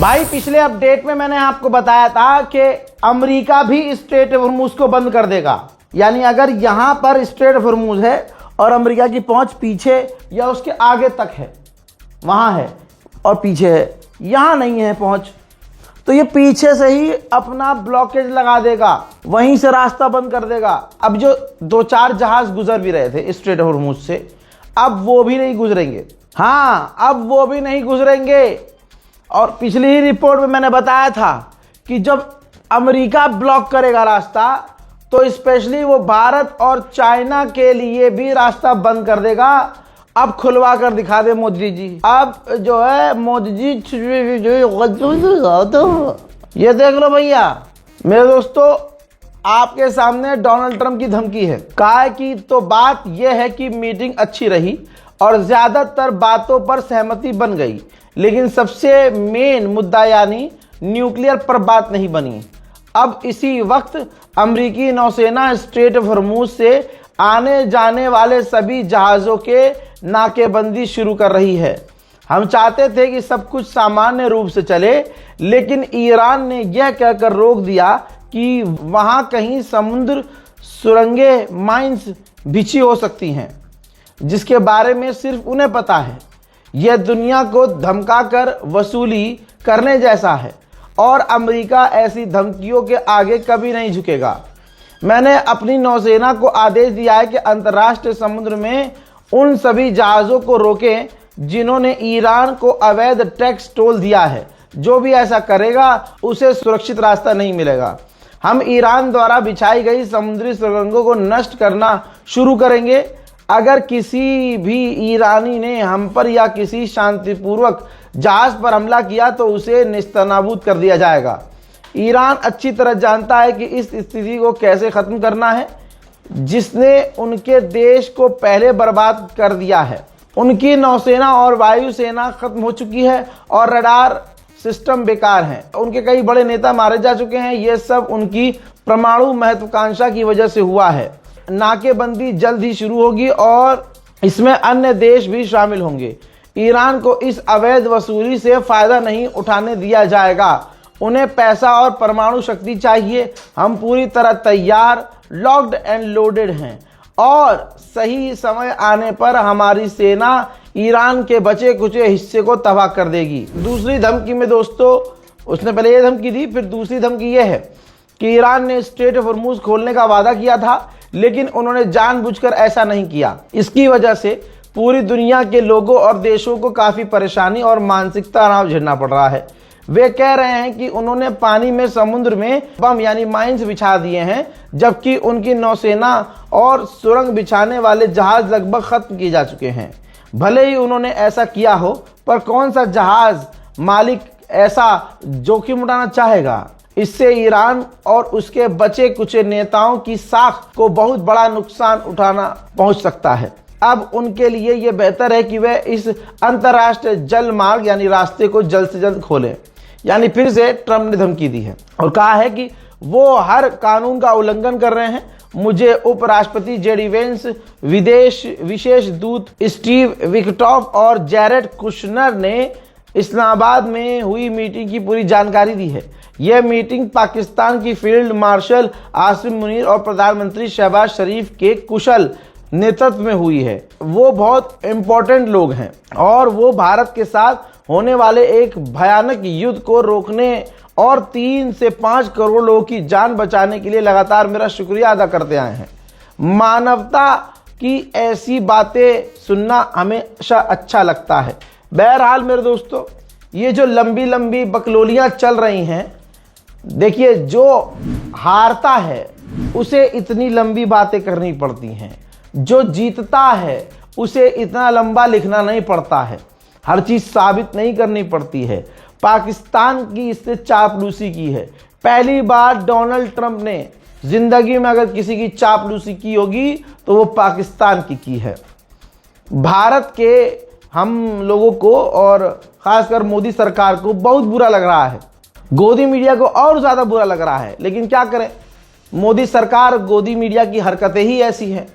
भाई पिछले अपडेट में मैंने आपको बताया था कि अमेरिका भी स्ट्रेट ऑफ हॉर्मुज को बंद कर देगा। यानी अगर यहां पर स्ट्रेट ऑफ हॉर्मुज है और अमेरिका की पहुंच पीछे या उसके आगे तक है, वहां है और पीछे है, यहां नहीं है पहुंच, तो ये पीछे से ही अपना ब्लॉकेज लगा देगा, वहीं से रास्ता बंद कर देगा। अब जो 2-4 जहाज गुजर भी रहे थे स्ट्रेट ऑफ हॉर्मुज से, अब वो भी नहीं गुजरेंगे। हाँ, अब वो भी नहीं गुजरेंगे। और पिछली ही रिपोर्ट में मैंने बताया था कि जब अमेरिका ब्लॉक करेगा रास्ता, तो स्पेशली वो भारत और चाइना के लिए भी रास्ता बंद कर देगा। अब खुलवा कर दिखा दे मोदी जी। अब जो है मोदी जी, ये देख लो भैया मेरे दोस्तों, आपके सामने डोनाल्ड ट्रंप की धमकी है। कहा कि तो बात यह है कि मीटिंग अच्छी रही और ज्यादातर बातों पर सहमति बन गई, लेकिन सबसे मेन मुद्दा यानी न्यूक्लियर पर बात नहीं बनी। अब इसी वक्त अमेरिकी नौसेना स्ट्रेट ऑफ हॉर्मुज से आने जाने वाले सभी जहाज़ों के नाकेबंदी शुरू कर रही है। हम चाहते थे कि सब कुछ सामान्य रूप से चले, लेकिन ईरान ने यह कहकर रोक दिया कि वहां कहीं समुद्र सुरंगें, माइंस बिछी हो सकती हैं, जिसके बारे में सिर्फ उन्हें पता है। यह दुनिया को धमकाकर वसूली करने जैसा है और अमेरिका ऐसी धमकियों के आगे कभी नहीं झुकेगा। मैंने अपनी नौसेना को आदेश दिया है कि अंतर्राष्ट्रीय समुद्र में उन सभी जहाज़ों को रोकें जिन्होंने ईरान को अवैध टैक्स टोल दिया है। जो भी ऐसा करेगा उसे सुरक्षित रास्ता नहीं मिलेगा। हम ईरान द्वारा बिछाई गई समुद्री सुरंगों को नष्ट करना शुरू करेंगे। अगर किसी भी ईरानी ने हम पर या किसी शांतिपूर्वक जहाज पर हमला किया तो उसे नेस्तनाबूद कर दिया जाएगा। ईरान अच्छी तरह जानता है कि इस स्थिति को कैसे खत्म करना है, जिसने उनके देश को पहले बर्बाद कर दिया है। उनकी नौसेना और वायुसेना खत्म हो चुकी है और रडार सिस्टम बेकार हैं। उनके कई बड़े नेता मारे जा चुके हैं। ये सब उनकी परमाणु महत्वाकांक्षा की वजह से हुआ है। नाकेबंदी जल्द ही शुरू होगी और इसमें अन्य देश भी शामिल होंगे। ईरान को इस अवैध वसूली से फायदा नहीं उठाने दिया जाएगा। उन्हें पैसा और परमाणु शक्ति चाहिए। हम पूरी तरह तैयार, लॉक्ड एंड लोडेड हैं और सही समय आने पर हमारी सेना ईरान के बचे कुचे हिस्से को तबाह कर देगी। दूसरी धमकी में दोस्तों, उसने पहले ये धमकी दी, फिर दूसरी धमकी ये है कि ईरान ने स्ट्रेट ऑफ हॉर्मुज खोलने का वादा किया था, लेकिन उन्होंने जानबूझकर ऐसा नहीं किया। इसकी वजह से पूरी दुनिया के लोगों और देशों को काफी परेशानी और मानसिक तनाव झेलना पड़ रहा है। वे कह रहे हैं कि उन्होंने पानी में, समुद्र में बम यानी माइंस बिछा दिए हैं, जबकि उनकी नौसेना और सुरंग बिछाने वाले जहाज लगभग खत्म किए जा चुके हैं। भले ही उन्होंने ऐसा किया हो, पर कौन सा जहाज मालिक ऐसा जोखिम उठाना चाहेगा? इससे ईरान और उसके बचे कुचे नेताओं की साख को बहुत बड़ा नुकसान उठाना पहुंच सकता है। अब उनके लिए यह बेहतर है कि वे इस अंतर्राष्ट्रीय जल मार्ग यानी रास्ते को जल्द से जल्द खोलें। यानी फिर से ट्रंप ने धमकी दी है और कहा है कि वो हर कानून का उल्लंघन कर रहे हैं। मुझे उपराष्ट्रपति जेडी वेंस, विदेश विशेष दूत स्टीव विकटॉफ और जैरेड कुशनर ने इस्लामाबाद में हुई मीटिंग की पूरी जानकारी दी है। यह मीटिंग पाकिस्तान की फील्ड मार्शल आसिम मुनीर और प्रधानमंत्री शहबाज शरीफ के कुशल नेतृत्व में हुई है। वो बहुत इंपॉर्टेंट लोग हैं और वो भारत के साथ होने वाले एक भयानक युद्ध को रोकने और 3 से 5 करोड़ लोगों की जान बचाने के लिए लगातार मेरा शुक्रिया अदा करते आए हैं। मानवता की ऐसी बातें सुनना हमेशा अच्छा लगता है। बहरहाल मेरे दोस्तों, ये जो लंबी लंबी बकलोलियां चल रही हैं, देखिए जो हारता है उसे इतनी लंबी बातें करनी पड़ती हैं, जो जीतता है उसे इतना लंबा लिखना नहीं पड़ता है, हर चीज साबित नहीं करनी पड़ती है। पाकिस्तान की इससे चापलूसी की है। पहली बार डोनाल्ड ट्रंप ने जिंदगी में अगर किसी की चापलूसी की होगी तो वो पाकिस्तान की है। भारत के हम लोगों को और खासकर मोदी सरकार को बहुत बुरा लग रहा है। गोदी मीडिया को और ज्यादा बुरा लग रहा है, लेकिन क्या करें, मोदी सरकार, गोदी मीडिया की हरकतें ही ऐसी हैं।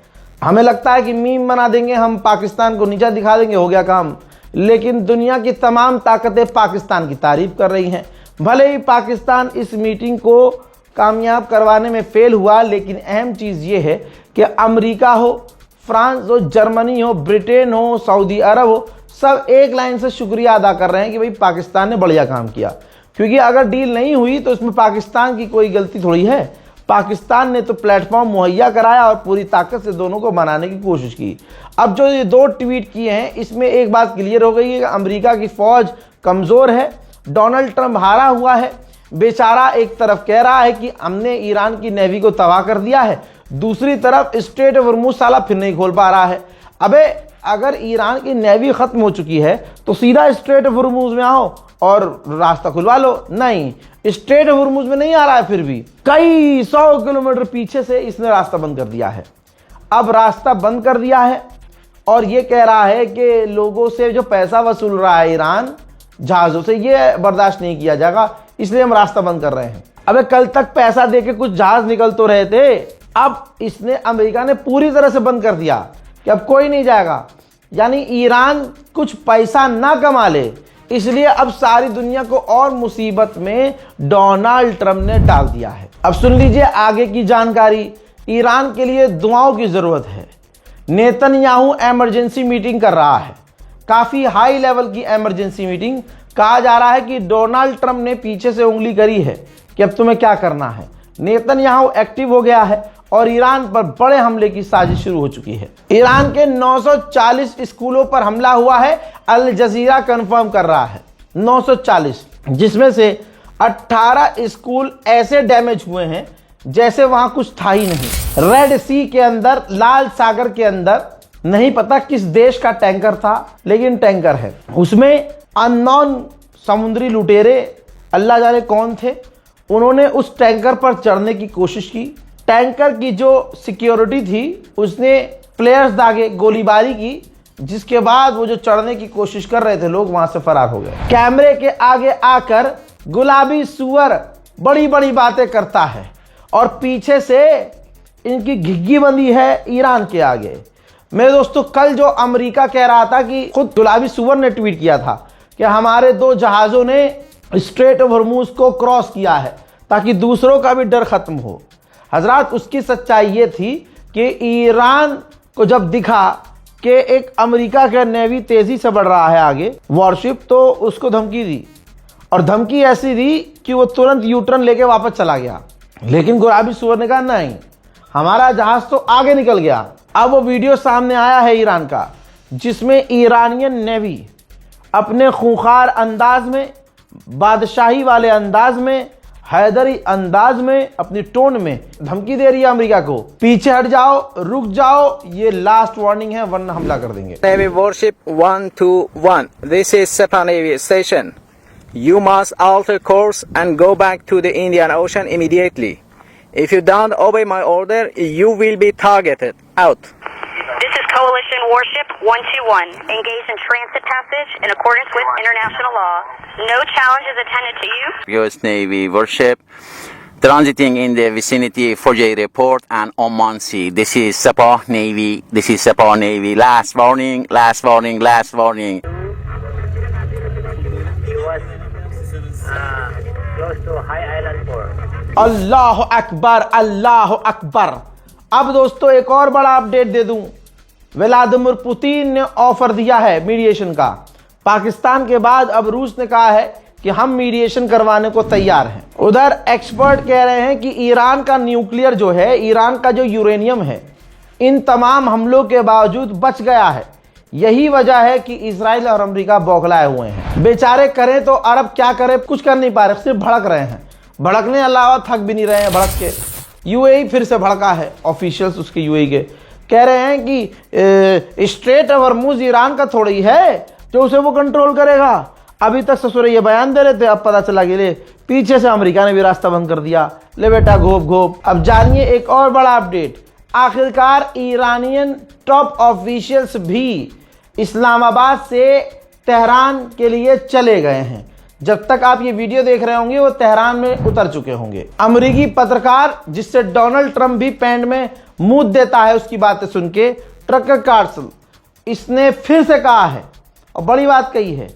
हमें लगता है कि मीम बना देंगे, हम पाकिस्तान को नीचा दिखा देंगे, हो गया काम। लेकिन दुनिया की तमाम ताकतें पाकिस्तान की तारीफ कर रही हैं। भले ही पाकिस्तान इस मीटिंग को कामयाब करवाने में फेल हुआ, लेकिन अहम चीज़ ये है कि अमेरिका हो, फ्रांस हो, जर्मनी हो, ब्रिटेन हो, सऊदी अरब हो, सब एक लाइन से शुक्रिया अदा कर रहे हैं कि भाई पाकिस्तान ने बढ़िया काम किया। क्योंकि अगर डील नहीं हुई तो इसमें पाकिस्तान की कोई गलती थोड़ी है। पाकिस्तान ने तो प्लेटफॉर्म मुहैया कराया और पूरी ताकत से दोनों को मनाने की कोशिश की। अब जो ये 2 ट्वीट किए हैं, इसमें एक बात क्लियर हो गई है कि अमेरिका की फौज कमज़ोर है, डोनाल्ड ट्रंप हारा हुआ है। बेचारा एक तरफ कह रहा है कि हमने ईरान की नेवी को तबाह कर दिया है, दूसरी तरफ स्ट्रेट ऑफ हॉर्मुज़ साला फिर नहीं खोल पा रहा है। अबे अगर ईरान की नेवी खत्म हो चुकी है तो सीधा स्ट्रेट ऑफ हॉर्मुज़ में आओ और रास्ता खुलवा लो। नहीं, स्ट्रेट ऑफ हॉर्मुज़ में नहीं आ रहा है, फिर भी कई 100 किलोमीटर पीछे से इसने रास्ता बंद कर दिया है। अब रास्ता बंद कर दिया है और ये कह रहा है कि लोगों से जो पैसा वसूल रहा है ईरान जहाज़ों से, ये बर्दाश्त नहीं किया जाएगा, इसलिए हम रास्ता बंद कर रहे हैं। अबे कल तक पैसा देके कुछ जहाज निकल तो रहे थे, अब इसने अमेरिका ने पूरी तरह से बंद कर दिया कि अब कोई नहीं जाएगा। यानी ईरान कुछ पैसा ना कमा ले, इसलिए अब सारी दुनिया को और मुसीबत में डोनाल्ड ट्रंप ने डाल दिया है। अब सुन लीजिए आगे की जानकारी। ईरान के लिए दुआओं की जरूरत है। नेतन्याहू इमरजेंसी मीटिंग कर रहा है, काफी हाई लेवल की इमरजेंसी मीटिंग। कहा जा रहा है कि डोनाल्ड ट्रंप ने पीछे से उंगली करी है कि अब तुम्हें क्या करना है। नेतन्याहू एक्टिव हो गया है और ईरान पर बड़े हमले की साजिश शुरू हो चुकी है। ईरान के 940 स्कूलों पर हमला हुआ है, अल जजीरा कंफर्म कर रहा है 940, जिसमें से 18 स्कूल ऐसे डैमेज हुए हैं जैसे वहां कुछ था ही नहीं। रेड सी के अंदर, लाल सागर के अंदर, नहीं पता किस देश का टैंकर था, लेकिन टैंकर है। उसमें अननोन समुद्री लुटेरे, अल्लाह जाने कौन थे, उन्होंने उस टैंकर पर चढ़ने की कोशिश की। टैंकर की जो सिक्योरिटी थी उसने प्लेयर्स दागे, गोलीबारी की, जिसके बाद वो जो चढ़ने की कोशिश कर रहे थे लोग वहां से फरार हो गए। कैमरे के आगे आकर गुलाबी सुअर बड़ी बड़ी बातें करता है और पीछे से इनकी घिग्गी बंदी है ईरान के आगे। मेरे दोस्तों, कल जो अमेरिका कह रहा था कि खुद गुलाबी सुअर ने ट्वीट किया था कि हमारे 2 जहाज़ों ने स्ट्रेट ऑफ हॉर्मुज़ को क्रॉस किया है ताकि दूसरों का भी डर खत्म हो। हजरात, उसकी सच्चाई ये थी कि ईरान को जब दिखा कि एक अमेरिका का नेवी तेजी से बढ़ रहा है आगे, वॉरशिप, तो उसको धमकी दी और धमकी ऐसी दी कि वो तुरंत यूटर्न लेके वापस चला गया। लेकिन गुलाबी सुअर ने कहा नहीं, हमारा जहाज तो आगे निकल गया। अब वो वीडियो सामने आया है ईरान का, जिसमें ईरानियन नेवी अपने खूंखार अंदाज में, बादशाही वाले अंदाज में, हैदरी अंदाज में, अपनी टोन में धमकी दे रही है अमेरिका को, पीछे हट जाओ, रुक जाओ, ये लास्ट वार्निंग है वरना हमला कर देंगे। Navy Warship 121, this is Sepah Navy Station. You must alter course and go back to the Indian Ocean immediately. If you don't obey my order, you will be targeted. Out. This is Coalition Warship 121, engaged in transit passage in accordance with international law. No challenge is attended to you. US Navy Warship transiting in the vicinity for J report and Oman Sea. This is Sepah Navy. This is Sepah Navy. Last warning, last warning, last warning. He was close to High Island 4. अल्लाह अकबर, अल्लाह अकबर। अब दोस्तों एक और बड़ा update दे दूं, Vladimir Putin ने offer दिया है mediation का। पाकिस्तान के बाद अब रूस ने कहा है कि हम मीडिएशन करवाने को तैयार हैं। उधर एक्सपर्ट कह रहे हैं कि ईरान का न्यूक्लियर जो है, ईरान का जो यूरेनियम है, इन तमाम हमलों के बावजूद बच गया है। यही वजह है कि इजराइल और अमेरिका बौखलाए हुए हैं। बेचारे करें तो अरब क्या करे, कुछ कर नहीं पा रहे, सिर्फ भड़क रहे हैं। भड़कने अलावा थक भी नहीं रहे हैं भड़क के। यूएई फिर से भड़का है, ऑफिशियल्स उसके यूएई के कह रहे हैं कि स्ट्रेट ऑफ हॉर्मुज़ ईरान का थोड़ी है जो उसे वो कंट्रोल करेगा। अभी तक ससुरे ये बयान दे रहे थे, अब पता चला कि ले पीछे से अमेरिका ने भी रास्ता बंद कर दिया। ले बेटा घोप घोप। अब जानिए एक और बड़ा अपडेट, आखिरकार ईरानियन टॉप ऑफिशियल्स भी इस्लामाबाद से तेहरान के लिए चले गए हैं। जब तक आप ये वीडियो देख रहे होंगे वो तेहरान में उतर चुके होंगे। अमेरिकी पत्रकार, जिससे डोनाल्ड ट्रंप भी पैंट में मुंह देता है उसकी बातें सुन के, ट्रकर कार्सल, इसने फिर से कहा है और बड़ी बात कही है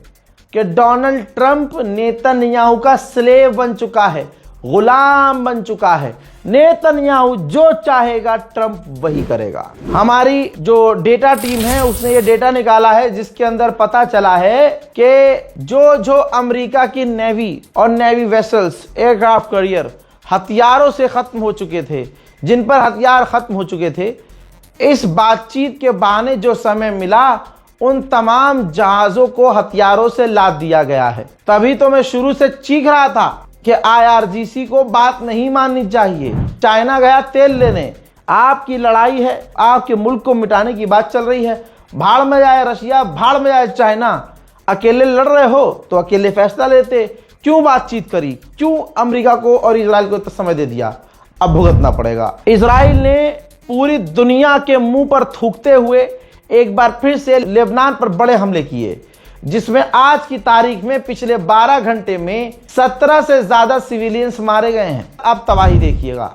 कि डोनाल्ड ट्रंप नेतन्याहू का स्लेव बन चुका है, गुलाम बन चुका है। नेतन्याहू जो चाहेगा ट्रंप वही करेगा। हमारी जो डेटा टीम है उसने ये डेटा निकाला है जिसके अंदर पता चला है कि जो अमेरिका की नेवी और नेवी वेसल्स, एयरक्राफ्ट कैरियर हथियारों से खत्म हो चुके थे, जिन पर हथियार खत्म हो चुके थे, इस बातचीत के बहाने जो समय मिला उन तमाम जहाजों को हथियारों से लाद दिया गया है। तभी तो मैं शुरू से चीख रहा था कि IRGC को बात नहीं माननी चाहिए। चाइना गया तेल लेने, आपकी लड़ाई है, आपके मुल्क को मिटाने की बात चल रही है। भाड़ में जाए रशिया, भाड़ में जाए चाइना, अकेले लड़ रहे हो तो अकेले फैसला लेते, क्यों बातचीत करी, क्यों अमेरिका को और इजराइल को इतना समय दे दिया। अब भुगतना पड़ेगा। इजराइल ने पूरी दुनिया के मुंह पर थूकते हुए एक बार फिर से लेबनान पर बड़े हमले किए, जिसमें आज की तारीख में पिछले 12 घंटे में 17 से ज्यादा सिविलियंस मारे गए हैं। अब तबाही देखिएगा।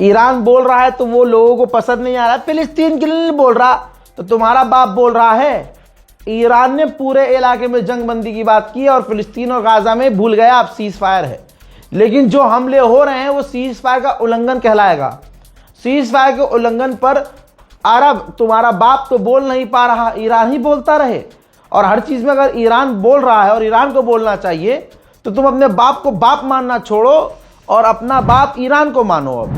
ईरान बोल रहा है तो वो लोगों को पसंद नहीं आ रहा। फिलिस्तीन के लिए नहीं बोल रहा तो तुम्हारा बाप बोल रहा है। ईरान ने पूरे इलाके में जंगबंदी की बात की और फिलिस्तीन और गाजा में भूल गया अब सीज फायर है। लेकिन जो हमले हो रहे हैं वो सीज फायर का उल्लंघन कहलाएगा। सीज फायर के उल्लंघन पर अरब, तुम्हारा बाप तो बोल नहीं पा रहा, ईरान ही बोलता रहे। और हर चीज में अगर ईरान बोल रहा है और ईरान को बोलना चाहिए तो तुम अपने बाप को बाप मानना छोड़ो और अपना बाप ईरान को मानो। अब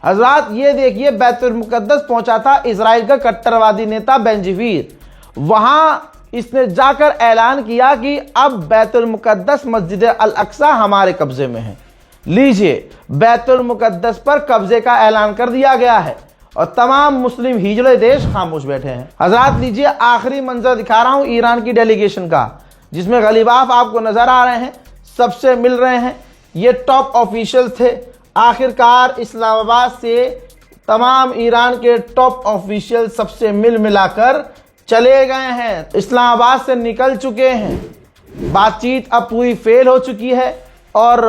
हजरात ये देखिए, बैतुल मुकद्दस पहुंचा था इजराइल का कट्टरवादी नेता बेंजीवीर। वहां इसने जाकर ऐलान किया कि अब बैतुल मुकद्दस मस्जिद अल अक्सा हमारे कब्जे में है। लीजिए, बैतुल मुकद्दस पर कब्जे का ऐलान कर दिया गया है और तमाम मुस्लिम हिजड़े देश खामोश बैठे हैं। हजरात लीजिए, आखिरी मंजर दिखा रहा हूं ईरान की डेलीगेशन का, जिसमें गलीबाफ आपको नजर आ रहे हैं, सबसे मिल रहे हैं। ये टॉप ऑफिशियल थे। आखिरकार इस्लामाबाद से तमाम ईरान के टॉप ऑफिशियल सबसे मिल मिलाकर चले गए हैं, इस्लामाबाद से निकल चुके हैं। बातचीत अब पूरी फेल हो चुकी है और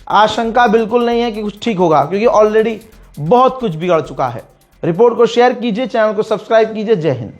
आशंका बिल्कुल नहीं है कि कुछ ठीक होगा, क्योंकि ऑलरेडी बहुत कुछ बिगड़ चुका है। रिपोर्ट को शेयर कीजिए, चैनल को सब्सक्राइब कीजिए। जय हिंद।